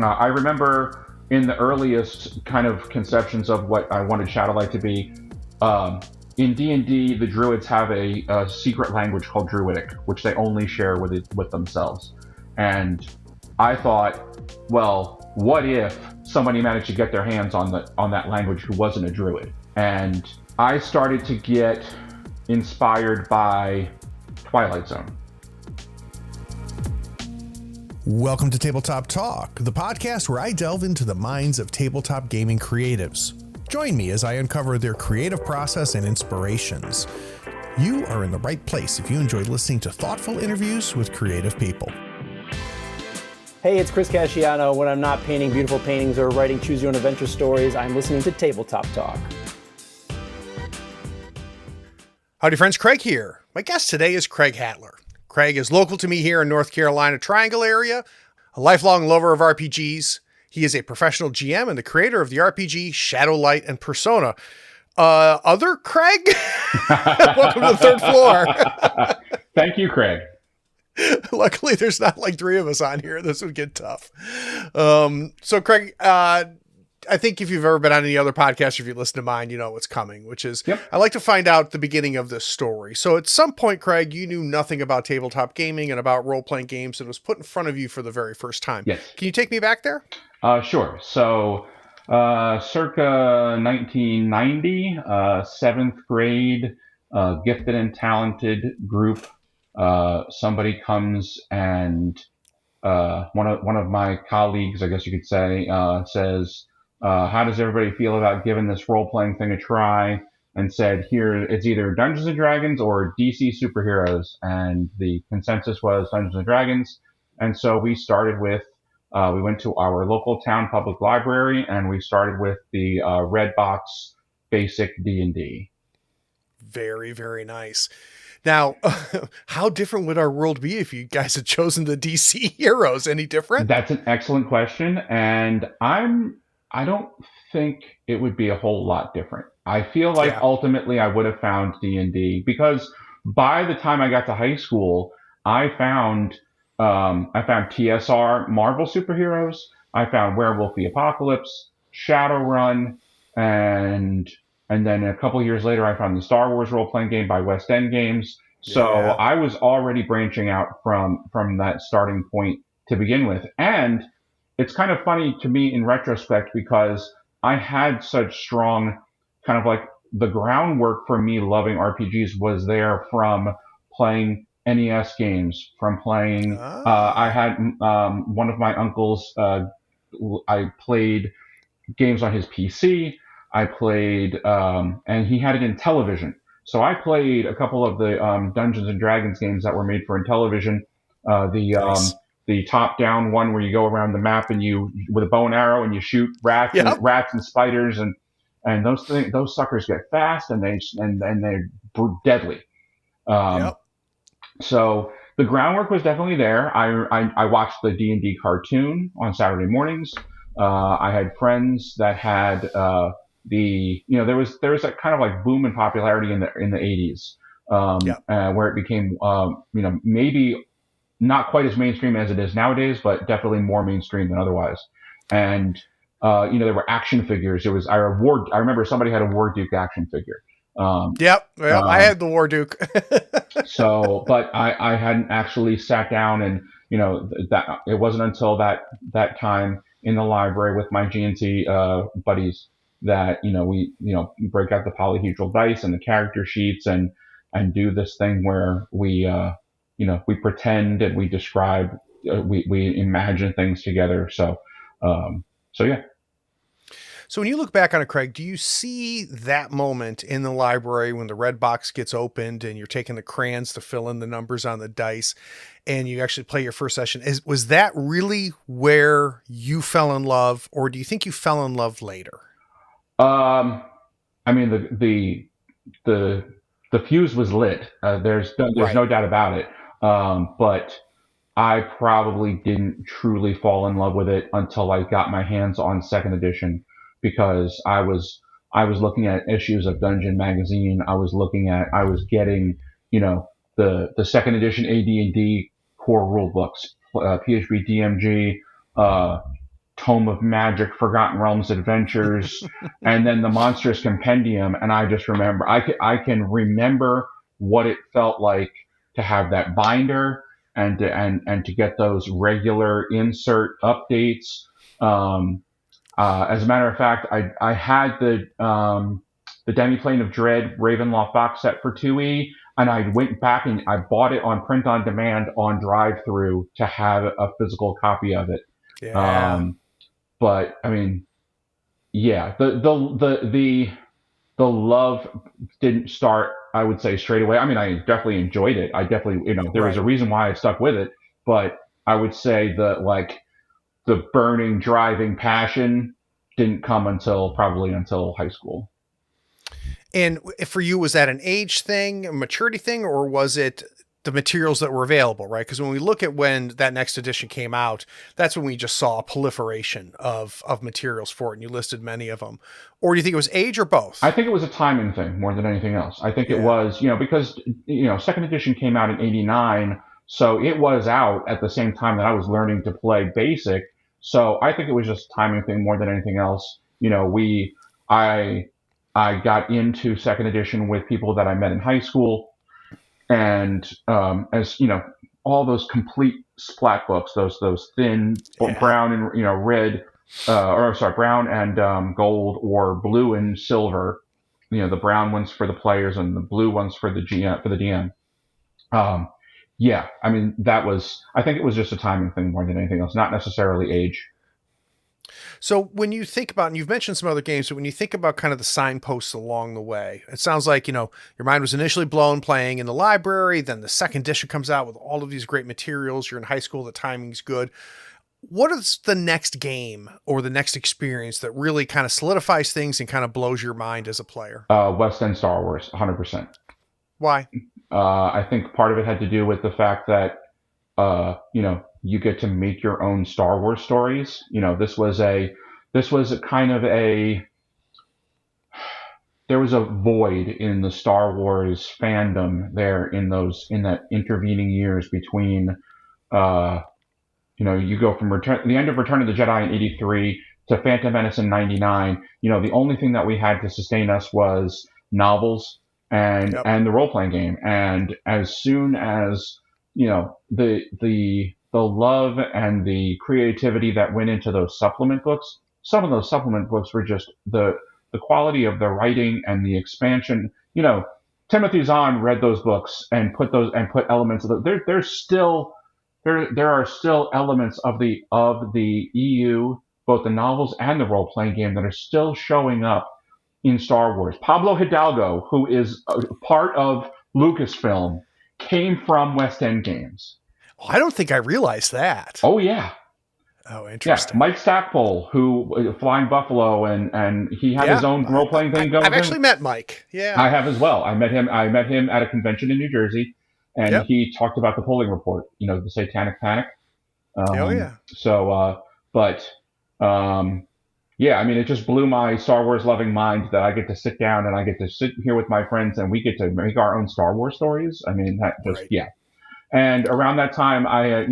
I remember in the earliest kind of conceptions of what I wanted Shadowlight to be. Um, in D&D, the Druids have a secret language called Druidic, which they only share with themselves. And I thought, well, what if somebody managed to get their hands on that language who wasn't a Druid? And I started to get inspired by Twilight Zone. Welcome to Tabletop Talk, the podcast where I delve into the minds of tabletop gaming creatives. Join me as I uncover their creative process and inspirations. You are in the right place if you enjoy listening to thoughtful interviews with creative people. Hey, it's Chris Casciano. When I'm not painting beautiful paintings or writing choose your own adventure stories, I'm listening to Tabletop Talk. Howdy friends, Craig here. My guest today is Craig Hatler. Craig is local to me here in North Carolina Triangle area, a lifelong lover of RPGs. He is a professional GM and the creator of the RPG Shadowlight and Persona. Other Craig? Welcome to the third floor. Thank you, Craig. Luckily, there's not like three of us on here. This would get tough. So Craig, I think if you've ever been on any other podcast, or if you listen to mine, you know what's coming, which is I like to find out the beginning of this story. So at some point, Craig, you knew nothing about tabletop gaming and about role-playing games, and it was put in front of you for the very first time. Yes. Can you take me back there? Sure. So, circa 1990, seventh grade, gifted and talented group. Somebody comes and one of my colleagues, I guess you could say, says, how does everybody feel about giving this role-playing thing a try? And said, here, it's either Dungeons & Dragons or DC superheroes. And the consensus was Dungeons & Dragons. And so we started with, we went to our local town public library, and we started with the red box basic D&D. Very, very nice. Now, how different would our world be if you guys had chosen the DC heroes? Any different? That's an excellent question. And I don't think it would be a whole lot different. I feel like ultimately I would have found D&D because by the time I got to high school, I found TSR Marvel superheroes. I found Werewolf the Apocalypse, Shadowrun, and then a couple years later, I found the Star Wars role-playing game by West End Games. So I was already branching out from that starting point to begin with. And it's kind of funny to me in retrospect because I had such strong kind of like the groundwork for me loving RPGs was there from playing NES games, from playing, I had one of my uncles, I played games on his PC. I played, and he had it in television. So I played a couple of the Dungeons and Dragons games that were made for Intellivision. The top-down one where you go around the map and you with a bow and arrow and you shoot rats and spiders and those suckers get fast and they're deadly. So the groundwork was definitely there. I watched the D&D cartoon on Saturday mornings. I had friends that had there was that kind of like boom in popularity in the 80s where it became maybe not quite as mainstream as it is nowadays, but definitely more mainstream than otherwise. And there were action figures. I remember somebody had a War Duke action figure. I had the War Duke. So, but I hadn't actually sat down and that it wasn't until that time in the library with my G&T buddies that we break out the polyhedral dice and the character sheets and do this thing where we pretend and we describe we imagine things together. So yeah. So when you look back on it, Craig, do you see that moment in the library when the red box gets opened and you're taking the crayons to fill in the numbers on the dice and you actually play your first session? Was that really where you fell in love, or do you think you fell in love later? I mean, the fuse was lit. There's no doubt about it. But I probably didn't truly fall in love with it until I got my hands on second edition, because I was looking at issues of Dungeon magazine. I was getting, the second edition AD&D core rule books, PHB DMG, Tome of Magic, Forgotten Realms Adventures, and then the Monstrous Compendium. And I just remember, I can remember what it felt like to have that binder and to get those regular insert updates. As a matter of fact, I had the Demiplane of Dread Ravenloft box set for 2E, and I went back and I bought it on print on demand on drive-through to have a physical copy of it. Yeah. But I mean, yeah, the love didn't start, I would say, straight away. I mean, I definitely enjoyed it. I definitely, there was a reason why I stuck with it, but I would say the burning, driving passion didn't come probably until high school. And for you, was that an age thing, a maturity thing, or was it the materials that were available, right? Because when we look at when that next edition came out, that's when we just saw a proliferation of materials for it, and you listed many of them. Or do you think it was age or both? I think it was a timing thing more than anything else. I think it was, because, second edition came out in 89, so it was out at the same time that I was learning to play basic. So I think it was just a timing thing more than anything else. I got into second edition with people that I met in high school, and as all those complete splat books, those thin brown and red, brown and gold, or blue and silver. The brown ones for the players and the blue ones for the DM. I mean, I think it was just a timing thing more than anything else, not necessarily age. So when you think about, and you've mentioned some other games, but when you think about kind of the signposts along the way, it sounds like, your mind was initially blown playing in the library, then the second edition comes out with all of these great materials. You're in high school, the timing's good. What is the next game or the next experience that really kind of solidifies things and kind of blows your mind as a player? West End Star Wars, 100%. Why? I think part of it had to do with the fact that, you get to make your own Star Wars stories. This was there was a void in the Star Wars fandom there in that intervening years between, you go from the end of Return of the Jedi in 83 to Phantom Menace in 99. The only thing that we had to sustain us was novels and the role-playing game. And as soon as, the love and the creativity that went into those supplement books, some of those supplement books were just the quality of the writing and the expansion. Timothy Zahn read those books and put elements of there are still elements of the EU, both the novels and the role-playing game, that are still showing up in Star Wars. Pablo Hidalgo, who is a part of Lucasfilm, came from West End Games. Oh, I don't think I realized that. Oh, yeah. Oh, interesting. Yeah, Mike Stackpole, who Flying Buffalo, and he had his own role-playing thing going. I've actually met Mike. Yeah, I have as well. I met him at a convention in New Jersey, and he talked about the polling report. The Satanic Panic. So, I mean, it just blew my Star Wars loving mind that I get to sit down and I get to sit here with my friends and we get to make our own Star Wars stories. I mean, that just And around that time, I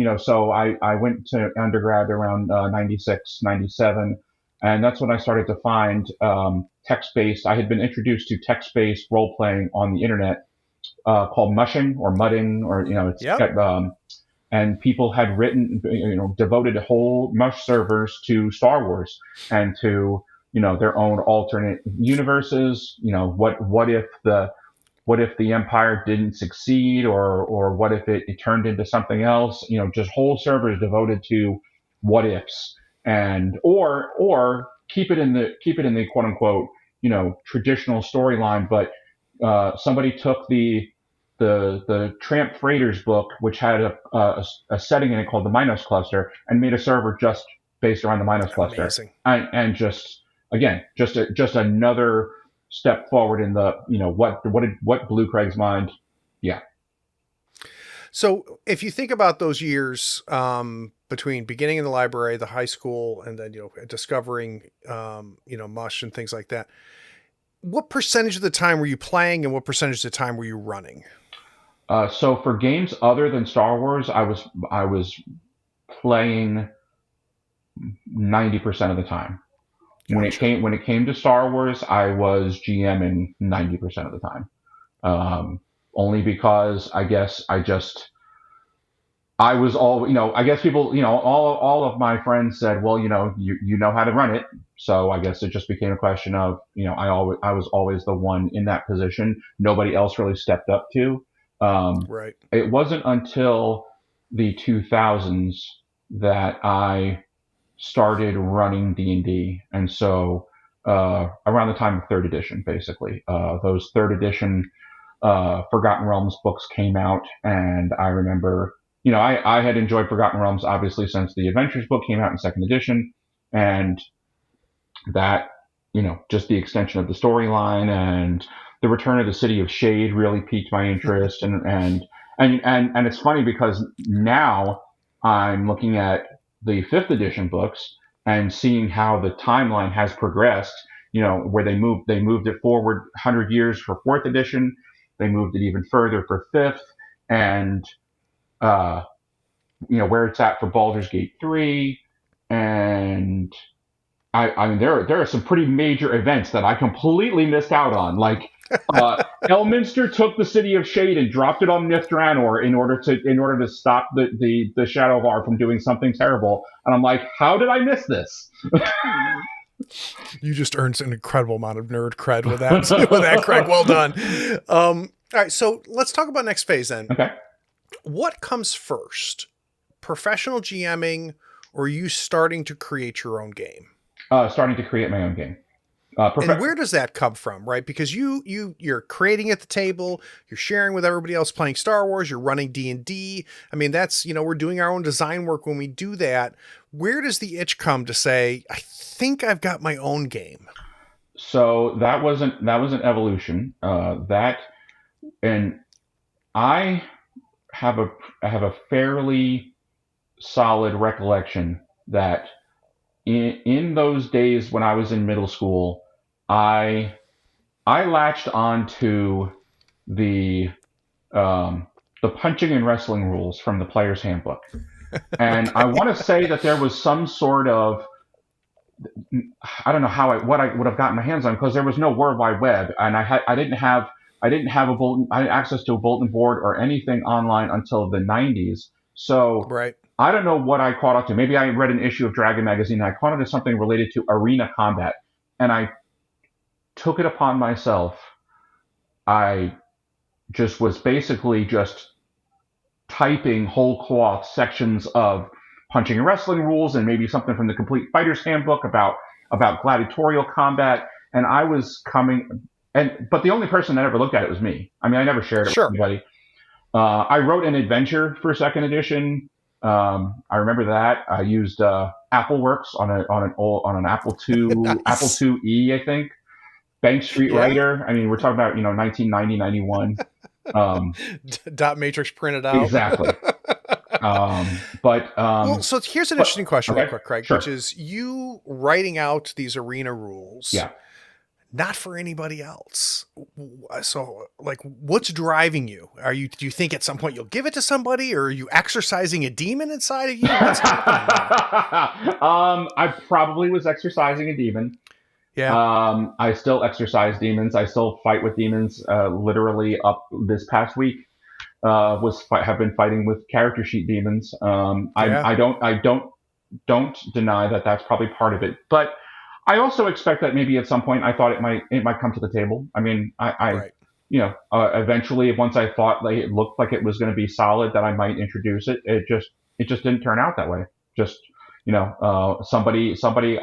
went to undergrad around 96, 97, and that's when I started to find text-based. I had been introduced to text-based role-playing on the internet called Mushing or Mudding, or and people had written, devoted whole Mush servers to Star Wars and to their own alternate universes. What if the Empire didn't succeed, or what if it turned into something else? Just whole servers devoted to what ifs, and or keep it in the quote unquote traditional storyline, but somebody took the Tramp Freighters book, which had a setting in it called the Minos Cluster, and made a server just based around the Minos Cluster. Amazing. And just another step forward in the what blew Craig's mind. Yeah. So if you think about those years between beginning in the library, the high school, and then discovering Mush and things like that, what percentage of the time were you playing, and what percentage of the time were you running? So for games other than Star Wars, I was playing 90% of the time. Gotcha. When it came to Star Wars, I was GMing 90% of the time. Only because I guess I was all, I guess people, all of my friends said, well, you know how to run it. So I guess it just became a question of, I was always the one in that position. Nobody else really stepped up to. Right. It wasn't until the 2000s that I started running D&D. And so, around the time of third edition, basically, those third edition, Forgotten Realms books came out, and I remember, I had enjoyed Forgotten Realms obviously since the Adventures book came out in second edition, and that, just the extension of the storyline and the return of the City of Shade really piqued my interest, and it's funny because now I'm looking at the fifth edition books and seeing how the timeline has progressed. Where they moved it forward 100 years for fourth edition, they moved it even further for fifth, and uh, where it's at for Baldur's Gate 3, and I mean there are some pretty major events that I completely missed out on. Like Elminster took the City of Shade and dropped it on Nithranor in order to stop the Shadowvar from doing something terrible. And I'm like, how did I miss this? You just earned an incredible amount of nerd cred with that, with that, Craig. Well done. All right, so let's talk about next phase then. Okay. What comes first, professional GMing, or you starting to create your own game? Starting to create my own game. And where does that come from, right? Because you're creating at the table, you're sharing with everybody else playing Star Wars, you're running D&D. I mean, that's, we're doing our own design work when we do that. Where does the itch come to say, I think I've got my own game? So that was an evolution. And I have a fairly solid recollection that in those days when I was in middle school, I latched on to the punching and wrestling rules from the player's handbook, and I want to say that there was some sort of, I don't know what I would have gotten my hands on, because there was no World Wide Web, and I didn't have a bulletin, I had access to a bulletin board or anything online until the 90s. So right. I don't know what I caught up to. Maybe I read an issue of Dragon Magazine and I caught on to something related to arena combat, and I took it upon myself. I just was basically just typing whole cloth sections of punching and wrestling rules and maybe something from the Complete Fighter's Handbook about gladiatorial combat, and I was but the only person that ever looked at it was me. I mean, I never shared it with anybody. I wrote an adventure for second edition. I remember that I used AppleWorks on an Apple II, nice. Apple IIe, I think. Bank Street Writer. I mean, we're talking about 1990, 91. Dot matrix printed out. Exactly. Well, so here's an interesting question, real quick, Craig, sure. Which is you writing out these arena rules. Yeah. Not for anybody else. So, like, what's driving you? Do you think at some point you'll give it to somebody, or are you exercising a demon inside of you? What's happening? I probably was exercising a demon. Yeah. I still exercise demons. I still fight with demons. Literally up this past week, have been fighting with character sheet demons. I don't deny that that's probably part of it, but I also expect that maybe at some point I thought it might come to the table. I mean, right. Eventually, once I thought like it looked like it was going to be solid, that I might introduce it. It just didn't turn out that way. Just somebody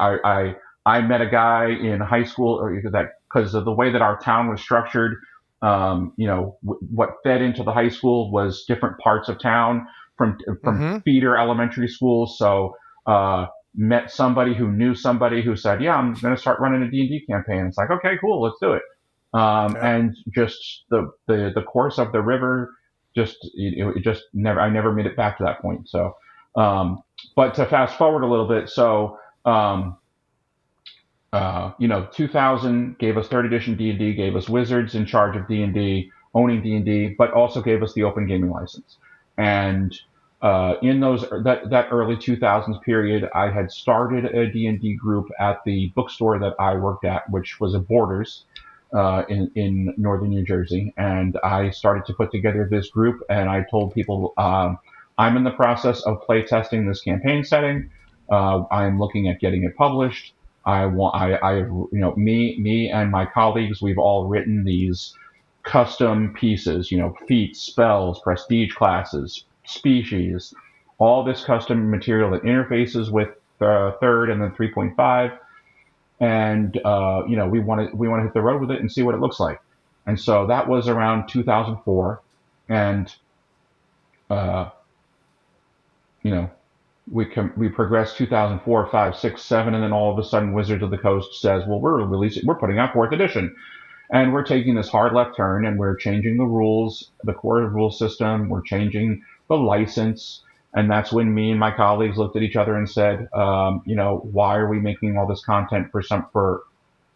I met a guy in high school, or that because of the way that our town was structured. What fed into the high school was different parts of town from feeder elementary schools. So. Met somebody who knew somebody who said, yeah, I'm going to start running a D&D campaign. It's like, okay, cool, let's do it. And just the course of the river, it just never, I never made it back to that point. So, but to fast forward a little bit. So, 2000 gave us third edition D&D, gave us wizards in charge of D&D, owning D&D, but also gave us the open gaming license. And, in that early 2000s period, I had started a D&D group at the bookstore that I worked at, which was at Borders in northern New Jersey. And I started to put together this group, and I told people I'm in the process of play testing this campaign setting. I'm looking at getting it published. Me and my colleagues, we've all written these custom pieces, feats, spells, prestige classes, species, all this custom material that interfaces with third and then 3.5, and we want to hit the road with it and see what it looks like. And so that was around 2004, and uh, you know we progressed 2004, 5, 6, 7, and then all of a sudden Wizards of the Coast says, well, we're putting out fourth edition. And we're taking this hard left turn, and we're changing the rules, the core rule system. We're changing the license. And that's when me and my colleagues looked at each other and said, why are we making all this content for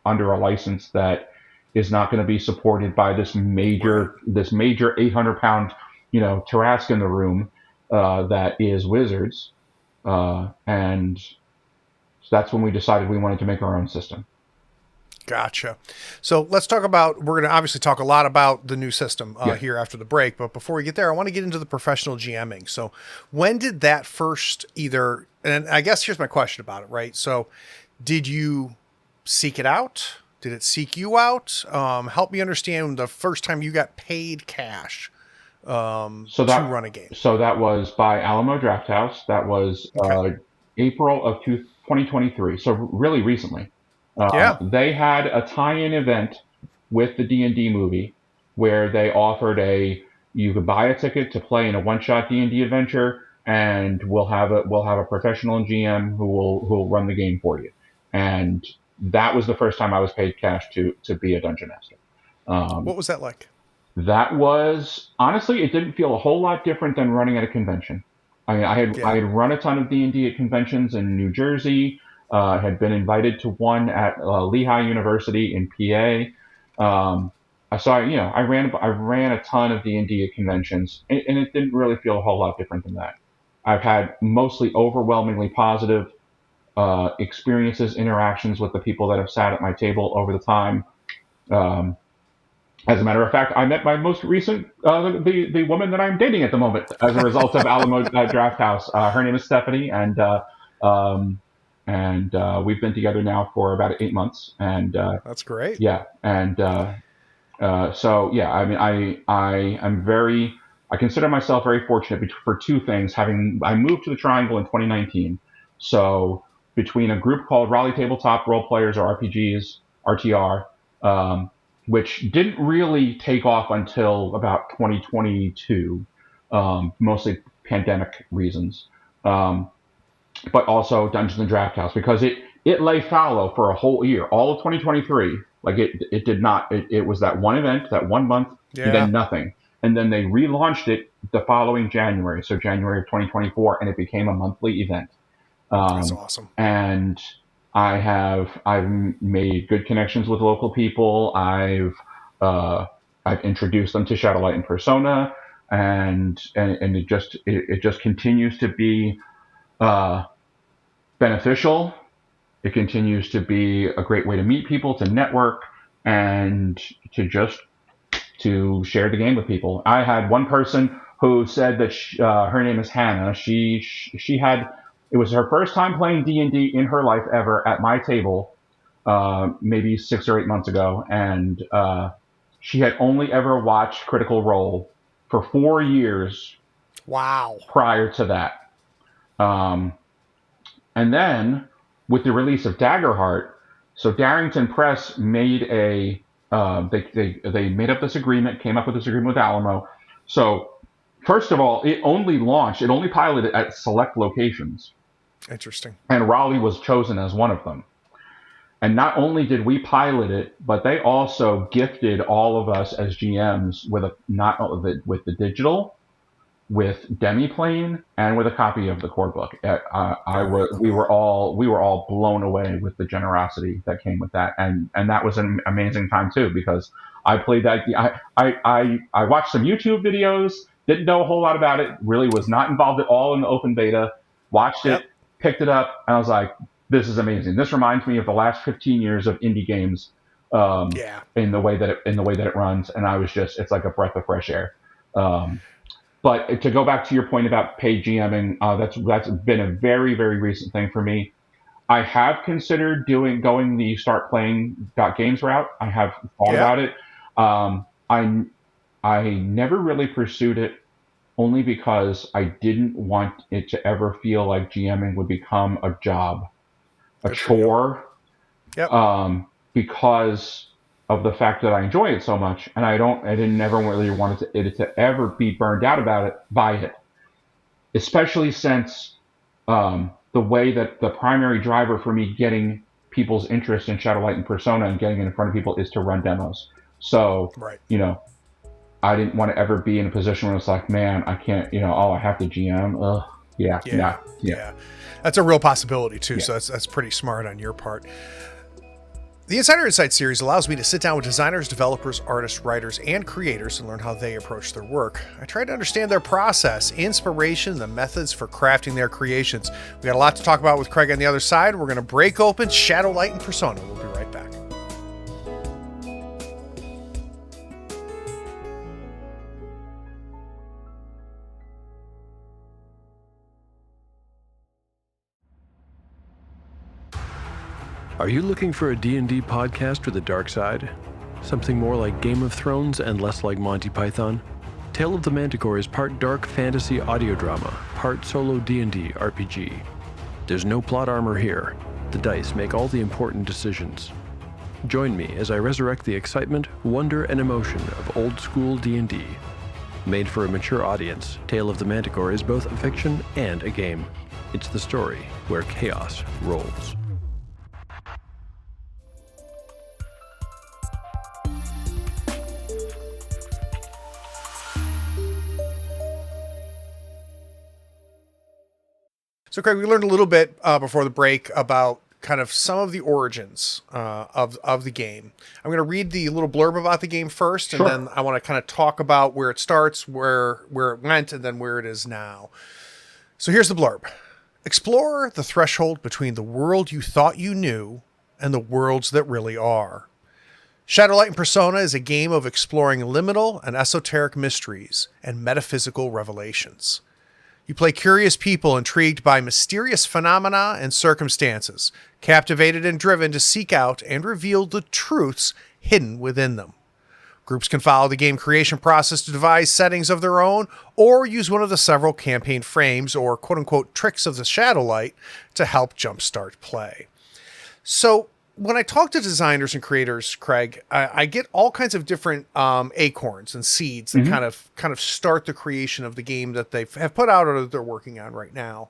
under a license that is not going to be supported by this major 800-pound, Tarrasque in the room that is Wizards. And so that's when we decided we wanted to make our own system. Gotcha. So let's talk about, we're going to obviously talk a lot about the new system here after the break, but before we get there, I want to get into the professional GMing. So when did that first and I guess here's my question about it, right? So did you seek it out? Did it seek you out? Help me understand the first time you got paid cash to run a game. So that was by Alamo Drafthouse. That was April of 2023. So really recently. They had a tie-in event with the D&D movie where they offered you could buy a ticket to play in a one-shot D&D adventure, and we'll have a professional GM who will run the game for you. And that was the first time I was paid cash to be a dungeon master. What was that like? That was, honestly, it didn't feel a whole lot different than running at a convention. I mean, I had run a ton of D&D at conventions in New Jersey. Had been invited to one at Lehigh University in PA. I ran a ton of D&D at conventions, and it didn't really feel a whole lot different than that. I've had mostly overwhelmingly positive experiences, interactions with the people that have sat at my table over the time. As a matter of fact, I met my most recent, the woman that I'm dating at the moment as a result of Alamo Drafthouse. Her name is Stephanie, and we've been together now for about 8 months, and that's great. Yeah, and I consider myself very fortunate for two things. I moved to the Triangle in 2019, so between a group called Raleigh Tabletop Role Players or RPGs, RTR, which didn't really take off until about 2022, mostly pandemic reasons. But also Dungeons and Drafthouse, because it lay fallow for a whole year, all of 2023. Like it did not. It was that one event, that 1 month, and then nothing. And then they relaunched it the following January, so January of 2024, and it became a monthly event. That's awesome. And I've made good connections with local people. I've introduced them to Shadowlight and Persona, and it just continues to be beneficial. It continues to be a great way to meet people, to network, and to share the game with people. I had one person who said that her name is Hannah. It was her first time playing D&D in her life ever at my table, maybe 6 or 8 months ago, and she had only ever watched Critical Role for 4 years. Wow! Prior to that. And then with the release of Daggerheart, so Darrington Press made they made up this agreement, came up with this agreement with Alamo. So first of all, it only piloted at select locations. Interesting. And Raleigh was chosen as one of them. And not only did we pilot it, but they also gifted all of us as GMs with the digital, with Demiplane, and with a copy of the core book. We were all blown away with the generosity that came with that, and that was an amazing time too, because I played that. I watched some YouTube videos, didn't know a whole lot about it, really was not involved at all in the open beta, watched it, picked it up, and I was like, this is amazing. This reminds me of the last 15 years of indie games in the way that it runs, and I was just, it's like a breath of fresh air. But to go back to your point about paid GMing, that's been a very, very recent thing for me. I have considered going the start playing .games route. I have thought about it. I never really pursued it, only because I didn't want it to ever feel like GMing would become a job, a chore. Because of the fact that I enjoy it so much, and I didn't ever really want it to ever be burned out by it, especially since the way that the primary driver for me getting people's interest in Shadowlight and Persona and getting it in front of people is to run demos. So, I didn't want to ever be in a position where it's like, man, I can't, I have to GM. Ugh. Yeah. That's a real possibility too. So that's pretty smart on your part. The Insider Insight series allows me to sit down with designers, developers, artists, writers, and creators and learn how they approach their work. I try to understand their process, inspiration, the methods for crafting their creations. We got a lot to talk about with Craig on the other side. We're going to break open Shadowlight and Persona. We'll be right back. Are you looking for a D&D podcast with a dark side? Something more like Game of Thrones and less like Monty Python? Tale of the Manticore is part dark fantasy audio drama, part solo D&D RPG. There's no plot armor here. The dice make all the important decisions. Join me as I resurrect the excitement, wonder, and emotion of old school D&D. Made for a mature audience, Tale of the Manticore is both a fiction and a game. It's the story where chaos rolls. So, Craig, we learned a little bit before the break about kind of some of the origins of the game. I'm going to read the little blurb about the game first, and then I want to kind of talk about where it starts, where it went, and then where it is now. So here's the blurb. Explore the threshold between the world you thought you knew and the worlds that really are. Shadowlight and Persona is a game of exploring liminal and esoteric mysteries and metaphysical revelations. You play curious people intrigued by mysterious phenomena and circumstances, captivated and driven to seek out and reveal the truths hidden within them. Groups can follow the game creation process to devise settings of their own, or use one of the several campaign frames or quote-unquote tricks of the Shadowlight to help jumpstart play. So, when I talk to designers and creators, Craig, I get all kinds of different acorns and seeds that kind of start the creation of the game that they have put out or that they're working on right now.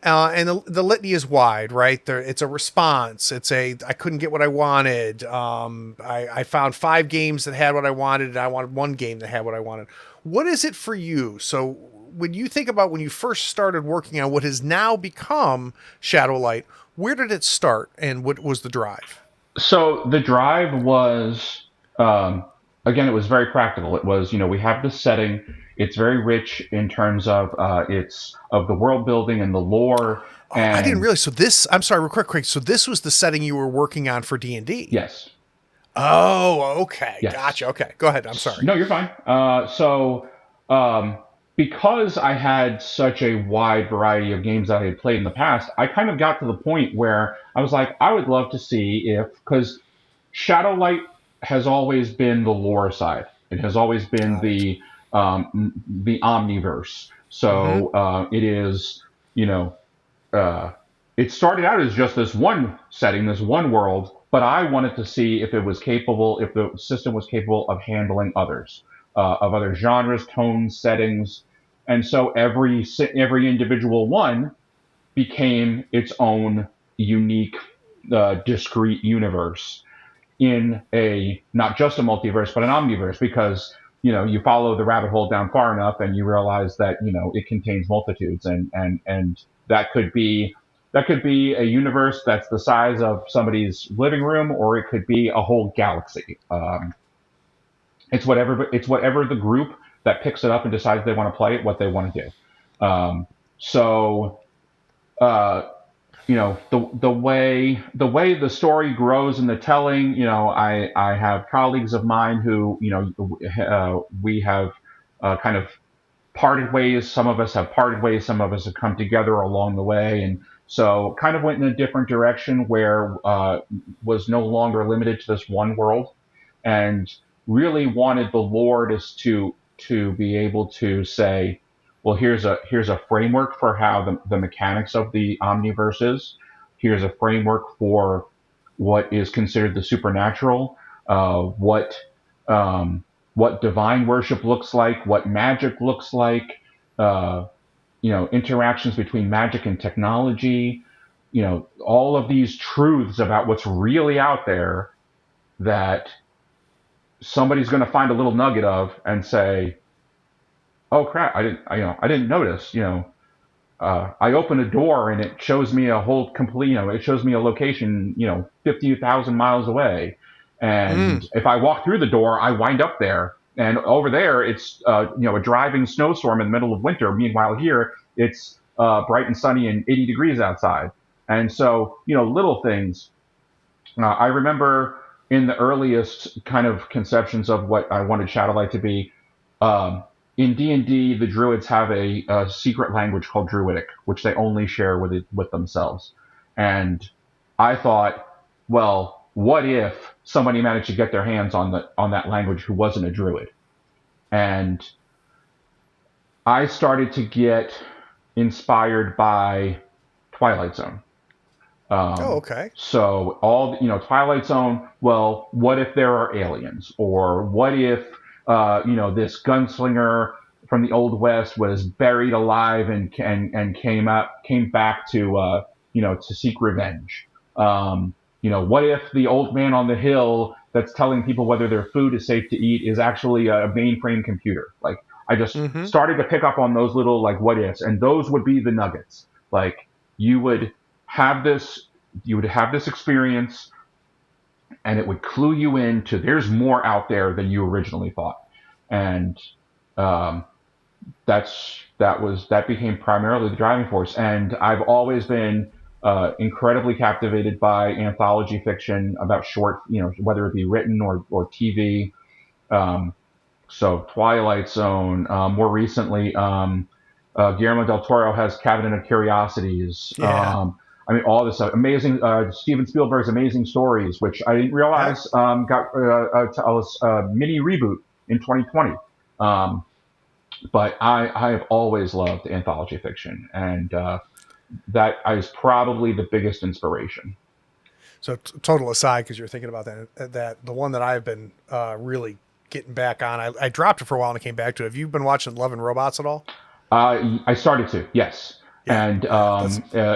And the litany is wide, right? It's a response. I couldn't get what I wanted. I found 5 games that had what I wanted, and I wanted 1 game that had what I wanted. What is it for you? So when you think about when you first started working on what has now become Shadowlight, where did it start, and what was the drive? So the drive was, again, it was very practical. It was, we have this setting. It's very rich in terms of the world building and the lore. And I didn't realize. So I'm sorry, real quick, Craig. So this was the setting you were working on for D&D? Yes. Oh, okay. Yes. Gotcha. Okay. Go ahead. I'm sorry. No, you're fine. Because I had such a wide variety of games that I had played in the past, I kind of got to the point where I was like, I would love to see because Shadowlight has always been the lore side. It has always been the omniverse. So it is, it started out as just this one setting, this one world, but I wanted to see if the system was capable of handling others. Of other genres, tones, settings, and so every individual one became its own unique, discrete universe in not just a multiverse, but an omniverse. Because you follow the rabbit hole down far enough, and you realize that it contains multitudes, and that could be a universe that's the size of somebody's living room, or it could be a whole galaxy. It's whatever the group that picks it up and decides they want to play it, what they want to do. So, the way the story grows in the telling, I have colleagues of mine who, we have kind of parted ways. Some of us have parted ways. Some of us have come together along the way, and so kind of went in a different direction where was no longer limited to this one world, and really wanted the lore to be able to say, well, here's a framework for how the mechanics of the omniverse is. Here's a framework for what is considered the supernatural, what divine worship looks like, what magic looks like, interactions between magic and technology, all of these truths about what's really out there that somebody's going to find a little nugget of and say, oh crap, I didn't notice, I open a door and it shows me a whole complete, it shows me a location, 50,000 miles away. And if I walk through the door, I wind up there. And over there, it's, a driving snowstorm in the middle of winter. Meanwhile, here, it's bright and sunny and 80 degrees outside. And so, little things. I remember in the earliest kind of conceptions of what I wanted Shadowlight to be, in D&D, the Druids have a secret language called Druidic, which they only share with themselves. And I thought, well, what if somebody managed to get their hands on that language who wasn't a Druid? And I started to get inspired by Twilight Zone. Okay. So Twilight Zone. Well, what if there are aliens, or what if this gunslinger from the Old West was buried alive and came back to to seek revenge. What if the old man on the hill that's telling people whether their food is safe to eat is actually a mainframe computer? Like, I just started to pick up on those little what ifs, and those would be the nuggets. Like, you would have this experience, and it would clue you into there's more out there than you originally thought. And that became primarily the driving force. And I've always been incredibly captivated by anthology fiction about short, whether it be written or TV. So Twilight Zone. More recently, Guillermo del Toro has Cabinet of Curiosities. Yeah. All this stuff. Amazing. Steven Spielberg's Amazing Stories, which I didn't realize got a mini reboot in 2020. But I have always loved anthology fiction, and that is probably the biggest inspiration. So total aside, because you're thinking about that the one that I've been really getting back on, I dropped it for a while and I came back to it. Have you been watching Love and Robots at all? I started to, yes. Yeah, and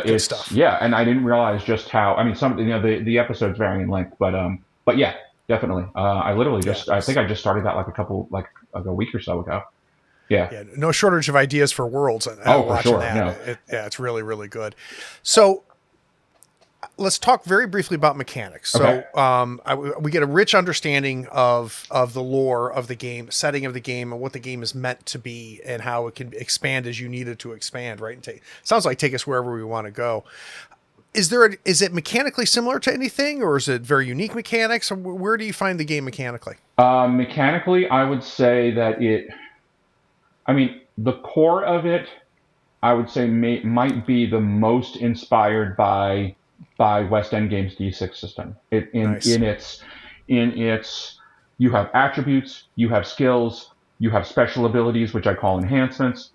it's stuff. Yeah, and I didn't realize just how. Some the episodes vary in length, but yeah, definitely. I literally I think I just started that a week or so ago. Yeah. No shortage of ideas for worlds. For sure. That. No. It's really, really good. So let's talk very briefly about mechanics. Okay. So we get a rich understanding of the lore of the game, setting of the game, and what the game is meant to be, and how it can expand as you need it to expand, right? And sounds like take us wherever we want to go. Is it mechanically similar to anything, or is it very unique mechanics? Or where do you find the game mechanically? Mechanically, I would say that the core of it, I would say might be the most inspired by West End Games D6 system. Nice. In its you have attributes, you have skills, you have special abilities, which I call enhancements,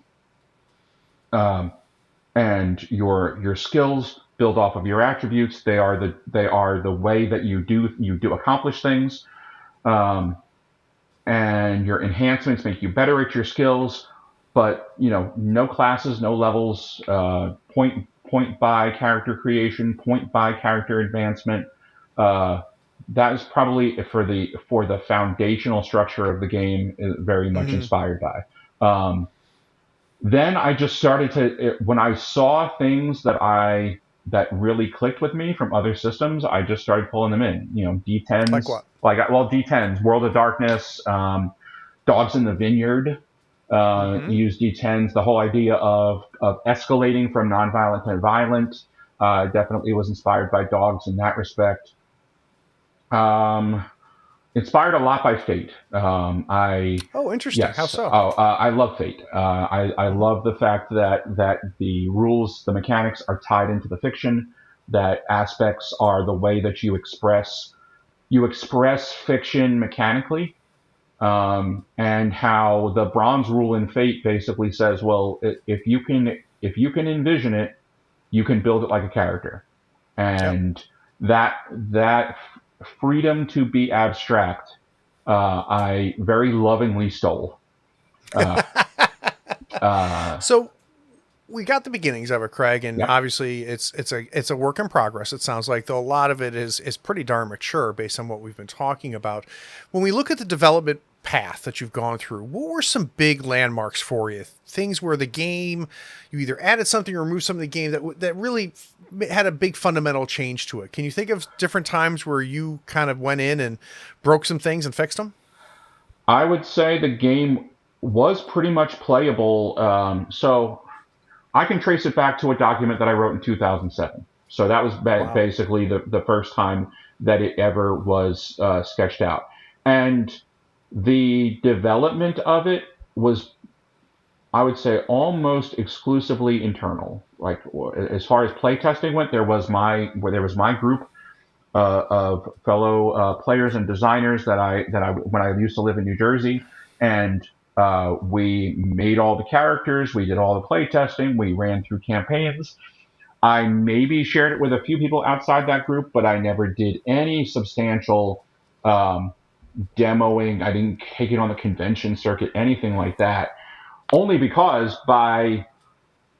and your skills build off of your attributes. They are the way that you do accomplish things, and your enhancements make you better at your skills. But no classes, no levels, point by character creation, point by character advancement. That is probably for the foundational structure of the game, very much inspired by. Then I just started when I saw things that really clicked with me from other systems, I just started pulling them in. D10s. Like what? D10s, World of Darkness, Dogs in the Vineyard. use D10s. The whole idea of escalating from nonviolent to violent definitely was inspired by dogs in that respect. Inspired a lot by Fate. Interesting. Yes. How so? I love Fate. I love the fact that the rules, the mechanics are tied into the fiction. That aspects are the way that you express fiction mechanically, and how the bronze rule in Fate basically says, well, if you can envision it, you can build it like a character, and that freedom to be abstract, I very lovingly stole. So we got the beginnings of it, Craig, and obviously it's a work in progress. It sounds like, though a lot of it is pretty darn mature based on what we've been talking about. When we look at the development path that you've gone through, what were some big landmarks for you? Things where the game, you either added something or removed something in the game that really had a big fundamental change to it. Can you think of different times where you kind of went in and broke some things and fixed them? I would say the game was pretty much playable. So I can trace it back to a document that I wrote in 2007. So that was basically the first time that it ever was sketched out. And the development of it was, I would say, almost exclusively internal. Like, as far as playtesting went, there was my group of fellow players and designers that I when I used to live in New Jersey, and we made all the characters, we did all the playtesting, we ran through campaigns. I maybe shared it with a few people outside that group, but I never did any substantial demoing. I didn't take it on the convention circuit, anything like that. Only because by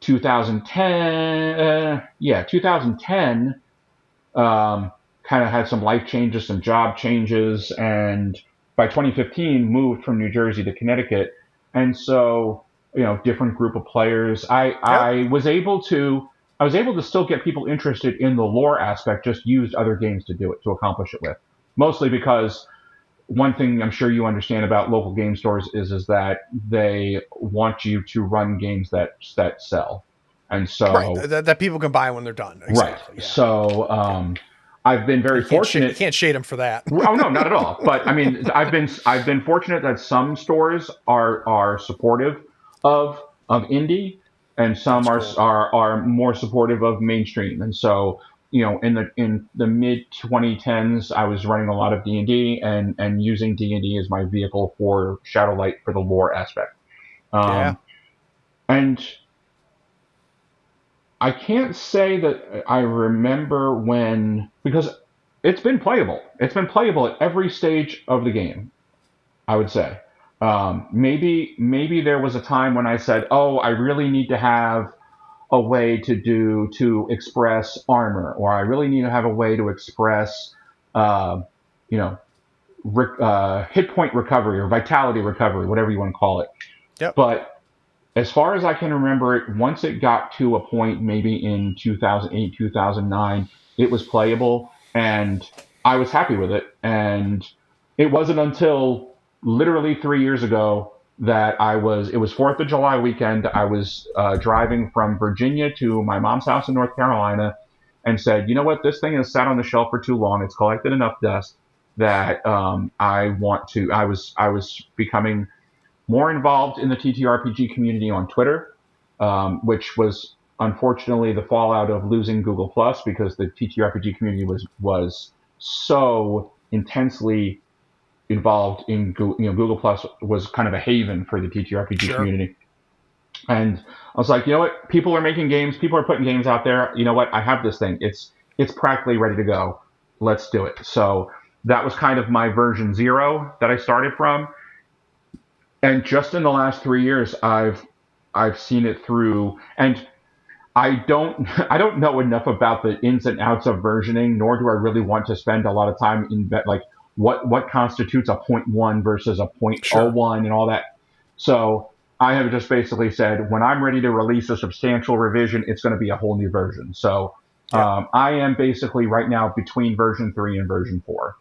2010, 2010, kind of had some life changes, some job changes, and by 2015 moved from New Jersey to Connecticut. And so, different group of players. I was able to still get people interested in the lore aspect, just used other games to accomplish it with. Mostly because one thing I'm sure you understand about local game stores is that they want you to run games that sell. And so that people can buy when they're done. Exactly. Right. Yeah. So I've been very fortunate. You can't shade them for that. Oh no, not at all. But I mean, I've been fortunate that some stores are supportive of indie, and some are more supportive of mainstream. And so, in the mid 2010s, I was running a lot of D&D and using D&D as my vehicle for Shadowlight for the lore aspect. And I can't say that I remember because it's been playable. It's been playable at every stage of the game, I would say. Maybe there was a time when I said, oh, I really need to have a way to express armor, or I really need to have a way to express, hit point recovery or vitality recovery, whatever you want to call it. Yep. But as far as I can remember it, once it got to a point, maybe in 2008, 2009, it was playable, and I was happy with it. And it wasn't until literally 3 years ago that it was 4th of July weekend. I was driving from Virginia to my mom's house in North Carolina and said, you know what, this thing has sat on the shelf for too long. It's collected enough dust that I was becoming more involved in the TTRPG community on Twitter, which was unfortunately the fallout of losing Google Plus, because the TTRPG community was so intensely involved in Google Plus was kind of a haven for the TTRPG community. And I was like, you know what? People are making games. People are putting games out there. You know what? I have this thing. It's practically ready to go. Let's do it. So that was kind of my version 0 that I started from. And just in the last 3 years, I've seen it through. And I don't know enough about the ins and outs of versioning, nor do I really want to spend a lot of time in what constitutes a 0.1 versus a 0.01 and all that. So I have just basically said, when I'm ready to release a substantial revision, it's going to be a whole new version. So I am basically right now between version 3 and version 4.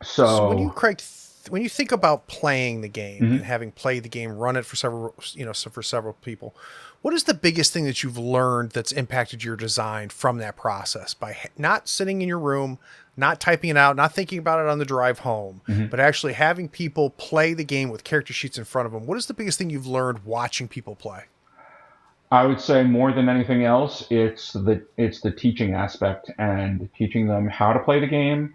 So when you, Craig, when you think about playing the game and having played the game, run it for several people, what is the biggest thing that you've learned that's impacted your design from that process by not sitting in your room, not typing it out, not thinking about it on the drive home, but actually having people play the game with character sheets in front of them? What is the biggest thing you've learned watching people play? I would say more than anything else, it's the teaching aspect and teaching them how to play the game,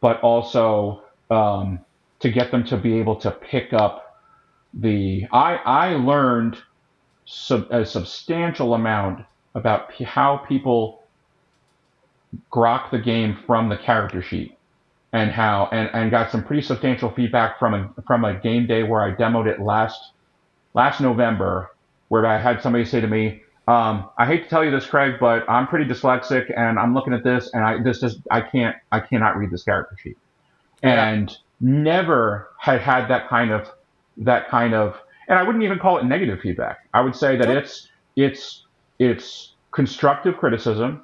but also to get them to be able to pick up I learned a substantial amount about how people grok the game from the character sheet, and got some pretty substantial feedback from a game day where I demoed it last November, where I had somebody say to me, I hate to tell you this, Craig, but I'm pretty dyslexic, and I'm looking at this, and I cannot read this character sheet, and never had that kind of, and I wouldn't even call it negative feedback. I would say that it's constructive criticism,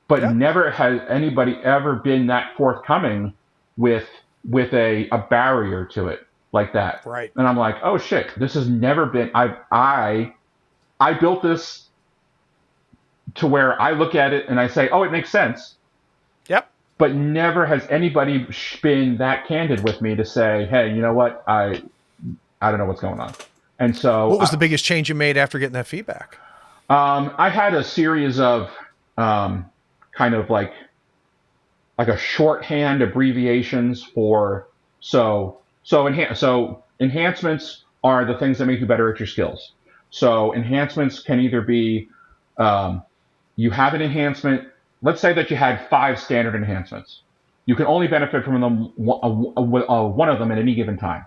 but never has anybody ever been that forthcoming with a barrier to it like that. Right. And I'm like, oh shit, this has never been. I built this to where I look at it and I say, oh, it makes sense. Yep. But never has anybody been that candid with me to say, hey, you know what? I don't know what's going on. And so, what was the biggest change you made after getting that feedback? I had a series of kind of like a shorthand abbreviations for enhancements are the things that make you better at your skills. So enhancements can either be you have an enhancement. Let's say that you had 5 standard enhancements. You can only benefit from them one of them at any given time.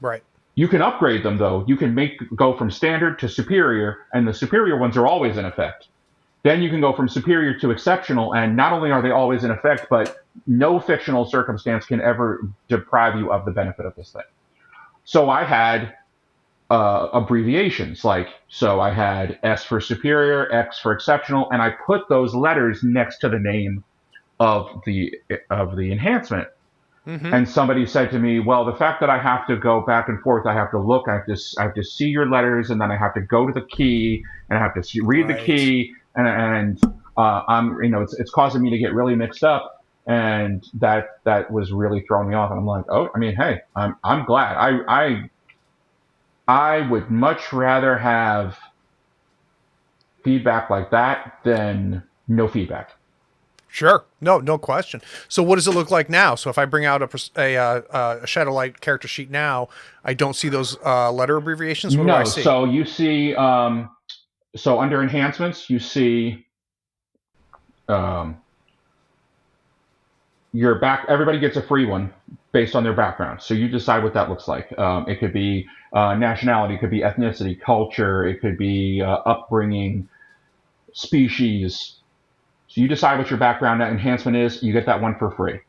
Right. You can upgrade them, though. You can go from standard to superior, and the superior ones are always in effect. Then you can go from superior to exceptional, and not only are they always in effect, but no fictional circumstance can ever deprive you of the benefit of this thing. So I had abbreviations, so I had S for superior, X for exceptional, and I put those letters next to the name of the enhancement. And somebody said to me, well, the fact that I have to go back and forth, I have to look, I have to see your letters, and then I have to go to the key, and I have to read the key, and it's causing me to get really mixed up, and that was really throwing me off. And I'm like, oh, I mean, hey, I'm glad. I would much rather have feedback like that than no feedback. Sure. No question. So what does it look like now? So if I bring out a Shadowlight character sheet now, I don't see those letter abbreviations? What do I see? So you see, so under enhancements, you see everybody gets a free one based on their background. So you decide what that looks like. It could be nationality, it could be ethnicity, culture, it could be upbringing, species. So you decide what your background enhancement is, you get that one for free.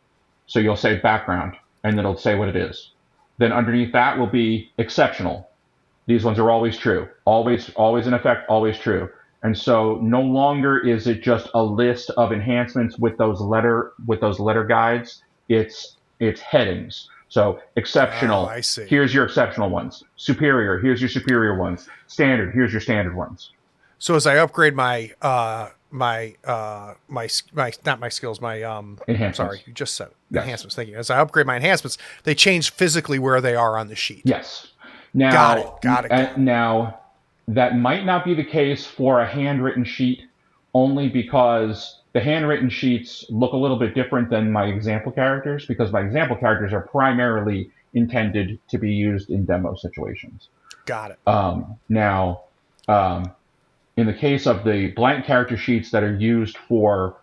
So you'll say background, and it'll say what it is. Then underneath that will be exceptional. These ones are always true. Always in effect, always true. And so no longer is it just a list of enhancements with those letter guides. It's headings. So exceptional, I see. Here's your exceptional ones. Superior, here's your superior ones. Standard, here's your standard ones. So as I upgrade my not my skills, my enhancements. Sorry, you just said it. Yes. Enhancements. Thank you. As I upgrade my enhancements, they change physically where they are on the sheet. Yes. Now, got it. Now, that might not be the case for a handwritten sheet, only because the handwritten sheets look a little bit different than my example characters, because my example characters are primarily intended to be used in demo situations. Got it. Now, in the case of the blank character sheets that are used for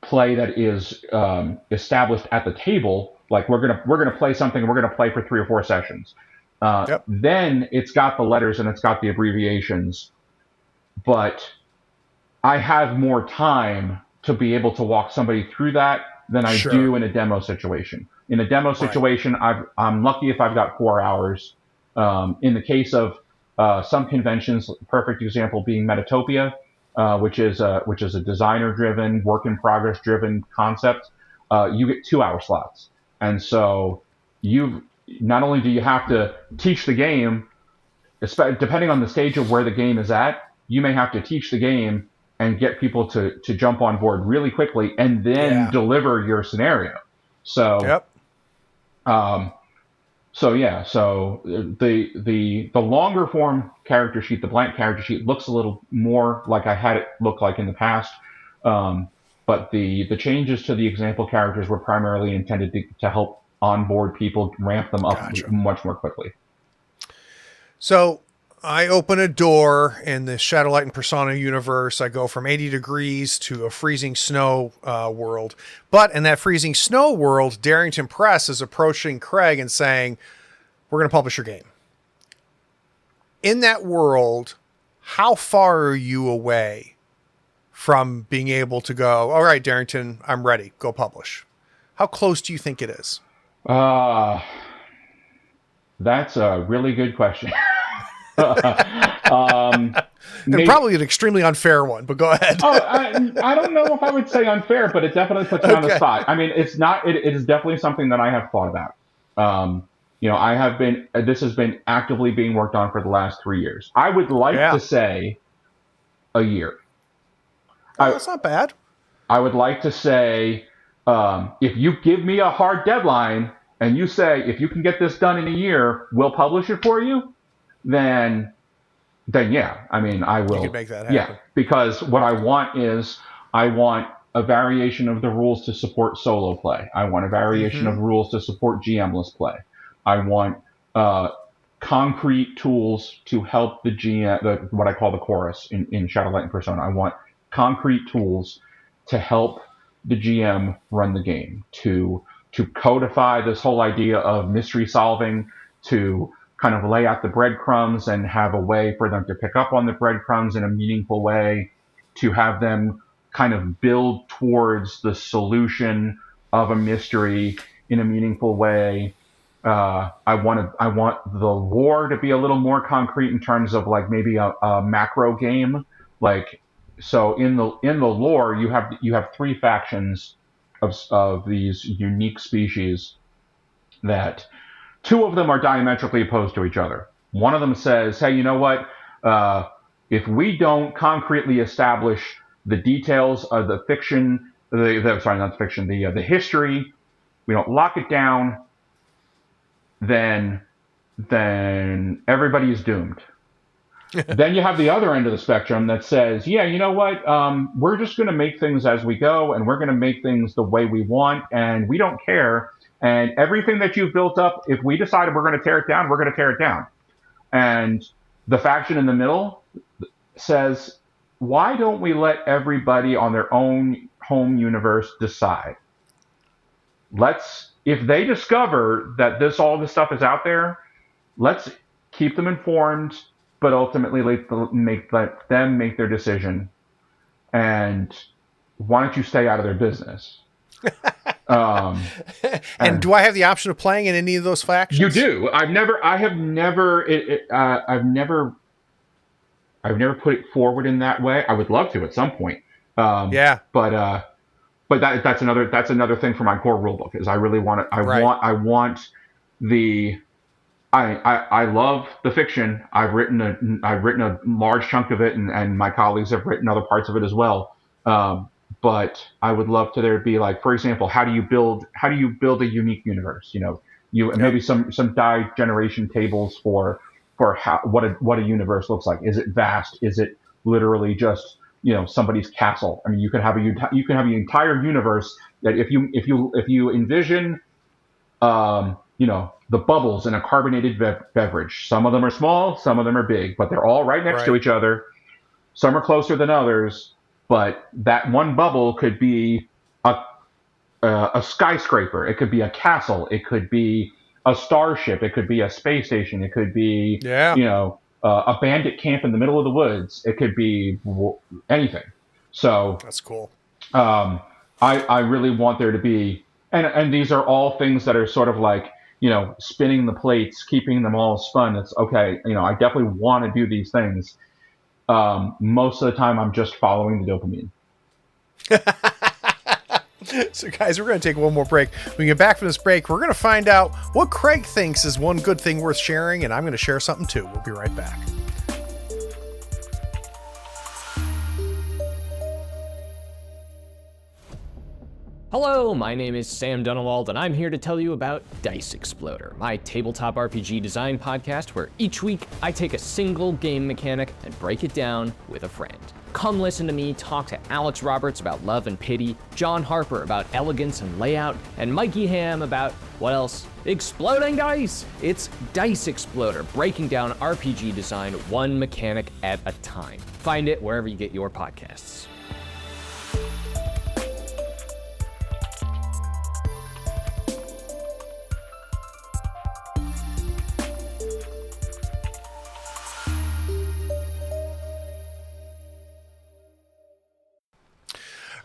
play that is established at the table, like we're gonna play something and we're gonna play for 3 or 4 sessions. Then it's got the letters and it's got the abbreviations, but I have more time to be able to walk somebody through that than I do in a demo situation. In a demo situation, I'm lucky if I've got 4 hours. In the case of some conventions, perfect example being Metatopia, which is a designer-driven, work-in-progress-driven concept. You get 2-hour slots, and so not only do you have to teach the game, depending on the stage of where the game is at, you may have to teach the game and get people to jump on board really quickly and then deliver your scenario. So, so the longer form character sheet, the blank character sheet, looks a little more like I had it look like in the past. But the changes to the example characters were primarily intended to help onboard people, ramp them up much more quickly. So I open a door in the Shadowlight and Persona universe. I go from 80 degrees to a freezing snow world. But in that freezing snow world, Darrington Press is approaching Craig and saying, we're going to publish your game. In that world, how far are you away from being able to go, all right, Darrington, I'm ready. Go publish. How close do you think it is? That's a really good question. And probably an extremely unfair one, but go ahead. I don't know if I would say unfair, but it definitely puts me on the spot. I mean, it's not. It is definitely something that I have thought about. I have been. This has been actively being worked on for the last 3 years. I would like to say a year. That's not bad. I would like to say, if you give me a hard deadline and you say, if you can get this done in a year, we'll publish it for you, then yeah. I mean, I will. You can make that happen. Yeah, because what I want is, I want a variation of the rules to support solo play. I want a variation of rules to support GM-less play. I want concrete tools to help the GM, what I call the chorus in Shadowlight and Persona. I want concrete tools to help the GM run the game, to codify this whole idea of mystery solving, to kind of lay out the breadcrumbs and have a way for them to pick up on the breadcrumbs in a meaningful way, to have them kind of build towards the solution of a mystery in a meaningful way. I want the lore to be a little more concrete in terms of like maybe a macro game, like. So in the lore, you have 3 factions of these unique species that 2 of them are diametrically opposed to each other. One of them says, hey, you know what? If we don't concretely establish the details of the fiction, the history, we don't lock it down, then everybody is doomed. Then you have the other end of the spectrum that says, yeah, you know what? We're just going to make things as we go, and we're going to make things the way we want, and we don't care. And everything that you've built up, if we decided we're going to tear it down, we're going to tear it down. And the faction in the middle says, why don't we let everybody on their own home universe decide? If they discover that all this stuff is out there, let's keep them informed, but ultimately let them make their decision. And why don't you stay out of their business? And do I have the option of playing in any of those factions? You do. I've never put it forward in that way. I would love to at some point. But that's another thing for my core rulebook is I really want it. I love the fiction. I've written a large chunk of it, and my colleagues have written other parts of it as well. But I would love to there be, like, for example, how do you build a unique universe? Maybe some die generation tables for what a universe looks like. Is it vast? Is it literally just somebody's castle? I mean, you can have an entire universe that if you envision the bubbles in a carbonated beverage. Some of them are small, some of them are big, but they're all right next to each other. Some are closer than others, but that one bubble could be a skyscraper. It could be a castle. It could be a starship. It could be a space station. It could be, a bandit camp in the middle of the woods. It could be anything. So that's cool. I really want there to be, and these are all things that are sort of like, spinning the plates, keeping them all spun. It's okay. I definitely want to do these things. Most of the time I'm just following the dopamine. So, guys, we're going to take one more break. When we get back from this break, we're going to find out what Craig thinks is one good thing worth sharing, and I'm going to share something too. We'll be right back. Hello, my name is Sam Dunewald, and I'm here to tell you about Dice Exploder, my tabletop RPG design podcast where each week I take a single game mechanic and break it down with a friend. Come listen to me talk to Alex Roberts about love and pity, John Harper about elegance and layout, and Mikey Ham about, what else? Exploding dice! It's Dice Exploder, breaking down RPG design one mechanic at a time. Find it wherever you get your podcasts.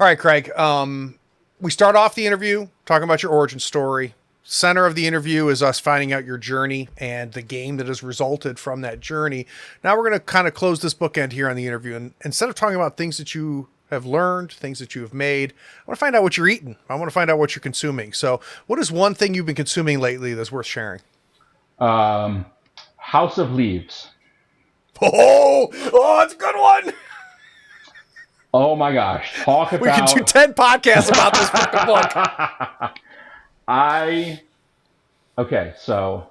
All right, Craig. We start off the interview talking about your origin story. Center of the interview is us finding out your journey and the game that has resulted from that journey. Now we're going to kind of close this bookend here on the interview. And instead of talking about things that you have learned, things that you have made, I want to find out what you're eating. I want to find out what you're consuming. So what is one thing you've been consuming lately that's worth sharing? House of Leaves. Oh, it's a good one. Oh my gosh. Talk about... We could do 10 podcasts about this fucking book. Okay, so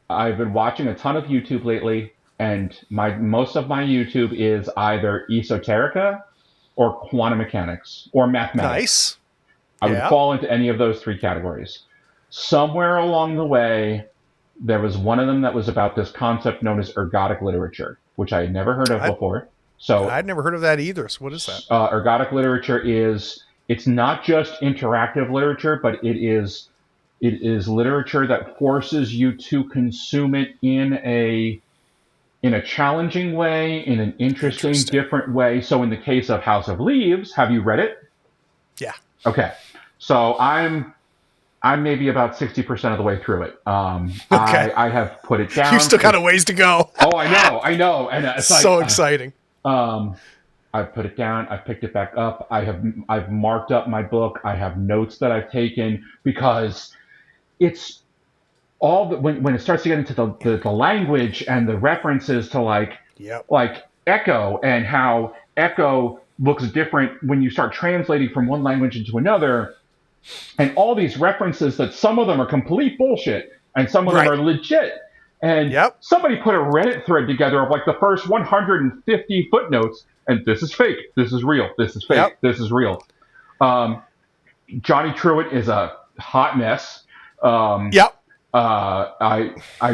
I've been watching a ton of YouTube lately, and most of my YouTube is either esoterica or quantum mechanics or mathematics. Nice. I would fall into any of those three categories. Somewhere along the way, there was one of them that was about this concept known as ergodic literature, which I had never heard of before. So I'd never heard of that either. So what is that? Ergodic literature it's not just interactive literature, but it is literature that forces you to consume it in a challenging way, in an interesting, different way. So in the case of House of Leaves, have you read it? Yeah. Okay. So I'm maybe about 60% of the way through it. Okay. I have put it down. You still got a ways to go. Oh, I know. And it's so exciting. I've put it down. I've picked it back up. I've marked up my book. I have notes that I've taken because it's all when it starts to get into the language and the references to like echo and how echo looks different when you start translating from one language into another, and all these references that some of them are complete bullshit and some of them are legit. And somebody put a Reddit thread together of like the first 150 footnotes, and this is fake, this is real, this is fake, this is real. Johnny Truitt is a hot mess. I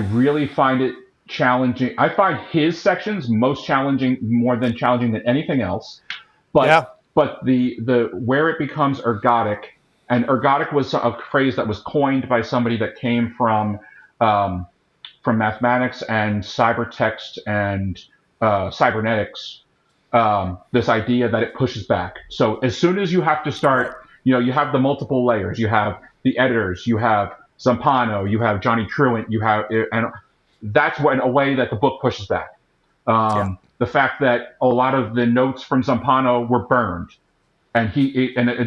really find it challenging. I find his sections more challenging than anything else. But the where it becomes ergodic, and ergodic was a phrase that was coined by somebody that came from mathematics and cybertext and cybernetics, this idea that it pushes back. So as soon as you have to start, you have the multiple layers, you have the editors, you have Zampano, you have Johnny Truitt, and that's in a way that the book pushes back. The fact that a lot of the notes from Zampano were burned, and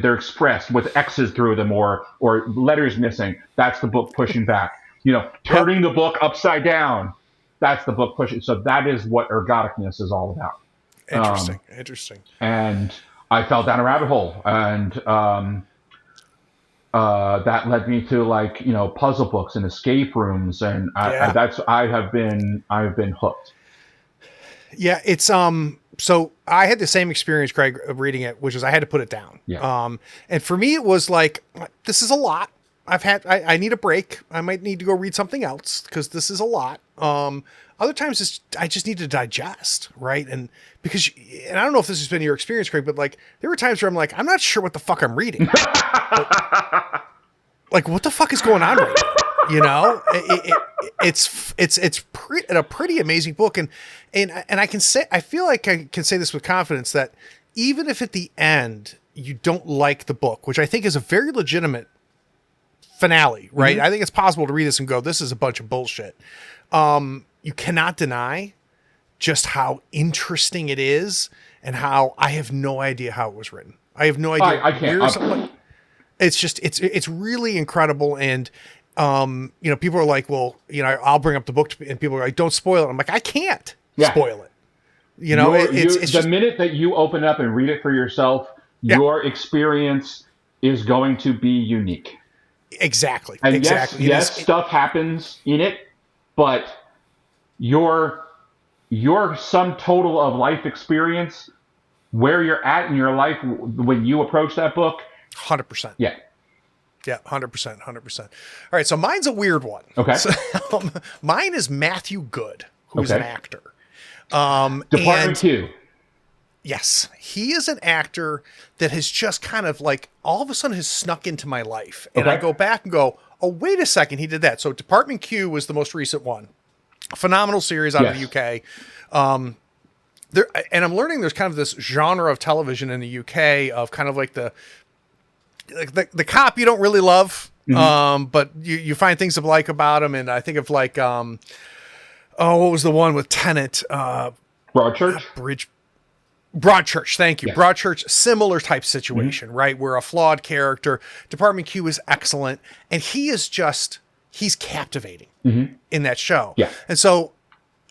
they're expressed with X's through them or letters missing. That's the book pushing back. Turning the book upside down. That's the book pushing. So that is what ergodicness is all about. Interesting. And I fell down a rabbit hole, and that led me to puzzle books and escape rooms, and I've been hooked. Yeah, it's so I had the same experience, Craig, of reading it, which is I had to put it down. And for me it was like, this is a lot. I need a break. I might need to go read something else because this is a lot. Other times I just need to digest, right? And I don't know if this has been your experience, Craig, but there were times where I'm like, I'm not sure what the fuck I'm reading. What the fuck is going on right now? It's a pretty amazing book. And I can say, I feel like I can say this with confidence that even if at the end you don't like the book, which I think is a very legitimate finale, right? Mm-hmm. I think it's possible to read this and go, this is a bunch of bullshit. You cannot deny just how interesting it is and how I have no idea how it was written. I have no idea. I can't. it's really incredible. And, people are like, well, I'll bring up the book and people are like, don't spoil it. I'm like, I can't spoil it. It's the minute that you open up and read it for yourself, your experience is going to be unique. Exactly. And exactly. yes, stuff happens in it, but your sum total of life experience, where you're at in your life when you approach that book, 100%. Yeah. Yeah, 100%. All right, so mine's a weird one. Okay. So, mine is Matthew Goode, who's an actor. Department Q. Yes, he is an actor that has just kind of like all of a sudden has snuck into my life. And I go back and go, oh, wait a second, he did that. So Department Q was the most recent one. A phenomenal series out of the UK. And I'm learning there's kind of this genre of television in the UK of kind of like the cop you don't really love, but you find things to like about him. And I think of like, what was the one with Tenet? Broadchurch, thank you. Yes. Broadchurch, similar type situation, right? Where a flawed character. Department Q is excellent. And he's captivating in that show. Yeah. And so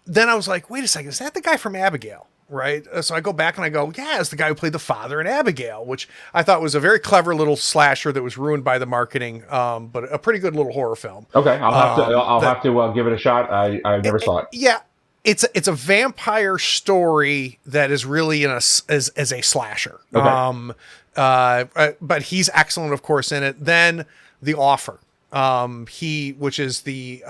then I was like, wait a second, is that the guy from Abigail? Right. So I go back and I go, yeah, it's the guy who played the father in Abigail, which I thought was a very clever little slasher that was ruined by the marketing, but a pretty good little horror film. Okay. I'll have to give it a shot. I never saw it. Yeah. It's a vampire story that is really as a slasher. Okay. But he's excellent, of course, in it. Then The Offer. Which is the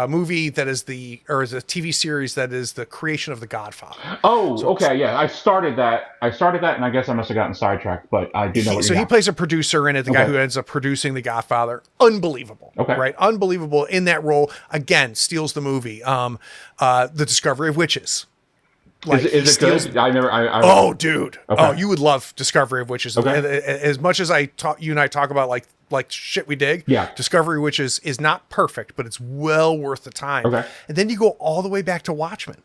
movie that is the TV series that is the creation of The Godfather. Oh, so, okay, yeah. I started that, and I guess I must have gotten sidetracked, but I do know. He plays a producer in it, the guy who ends up producing The Godfather. Unbelievable. Okay, right? Unbelievable in that role. Again, steals the movie. The Discovery of Witches. Like, is it good? Oh, dude. Okay. Oh, you would love Discovery of Witches. Okay. As much as you and I talk about like shit we dig. Yeah. Discovery of Witches is not perfect, but it's well worth the time. Okay. And then you go all the way back to Watchmen.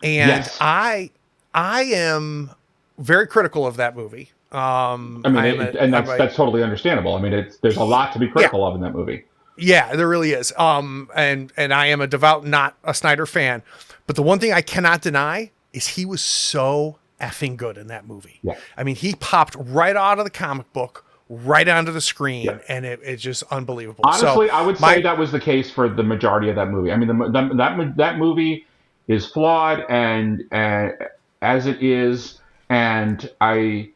And yes. I am very critical of that movie. That's totally understandable. I mean, there's a lot to be critical of in that movie. Yeah, there really is. And I am a devout, not a Snyder fan. But the one thing I cannot deny is he was so effing good in that movie. Yeah. I mean, he popped right out of the comic book, right onto the screen, and it's just unbelievable. Honestly, I would say that was the case for the majority of that movie. I mean, that movie is flawed and as it is, and I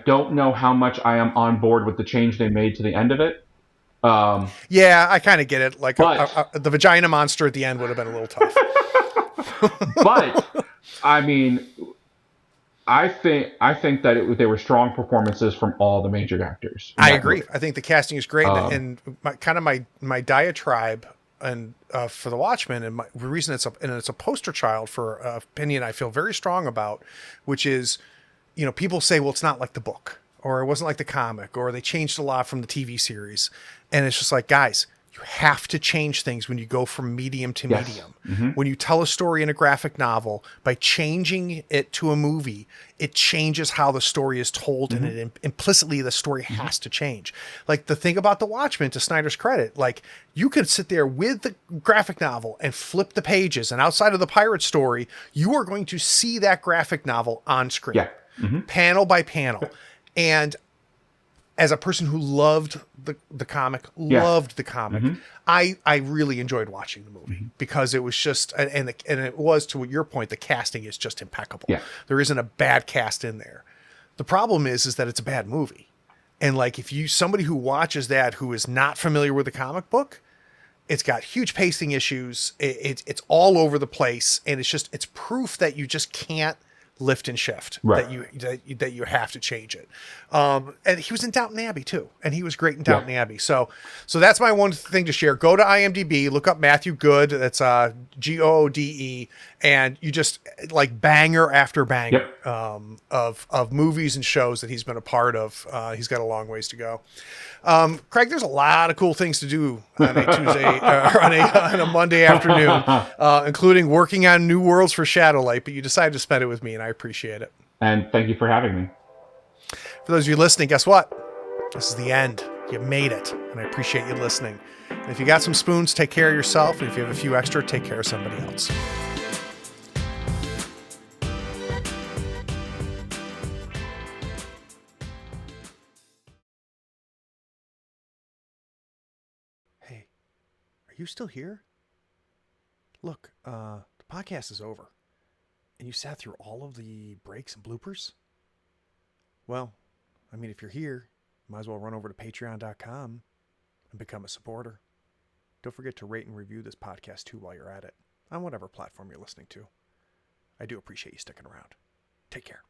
don't know how much I am on board with the change they made to the end of it. Yeah, I kind of get it. Like the vagina monster at the end would have been a little tough. But I mean, I think that there were strong performances from all the major actors. I agree. I think the casting is great, and my diatribe and for the Watchmen, and the reason it's a poster child for an opinion I feel very strong about, which is, people say, well, it's not like the book, or it wasn't like the comic, or they changed a lot from the TV series, and it's just like, guys, you have to change things when you go from medium to medium. Mm-hmm. When you tell a story in a graphic novel, by changing it to a movie, it changes how the story is told, and it implicitly the story has to change. Like the thing about The Watchmen, to Snyder's credit, like you could sit there with the graphic novel and flip the pages, and outside of the pirate story, you are going to see that graphic novel on screen, panel by panel. And as a person who loved the comic, I really enjoyed watching the movie because it was just, and it was, to your point, the casting is just impeccable. Yeah. There isn't a bad cast in there. The problem is that it's a bad movie. And like, if somebody who watches that, who is not familiar with the comic book, it's got huge pacing issues. It's all over the place. And it's proof that you just can't lift and shift, that you have to change it. And he was in Downton Abbey too, and he was great in Downton Abbey. So that's my one thing to share. Go to IMDb, look up Matthew Goode. That's Goode, and you just like banger after banger of movies and shows that he's been a part of. He's got a long ways to go. Craig, there's a lot of cool things to do on a Tuesday on a Monday afternoon, including working on New Worlds for Shadowlight, but you decided to spend it with me, and I appreciate it. And thank you for having me. For those of you listening, guess what? This is the end. You made it, and I appreciate you listening. And if you got some spoons, take care of yourself. And if you have a few extra, take care of somebody else. Hey, are you still here? Look, the podcast is over. And you sat through all of the breaks and bloopers? Well, I mean, if you're here, you might as well run over to patreon.com and become a supporter. Don't forget to rate and review this podcast too while you're at it, on whatever platform you're listening to. I do appreciate you sticking around. Take care.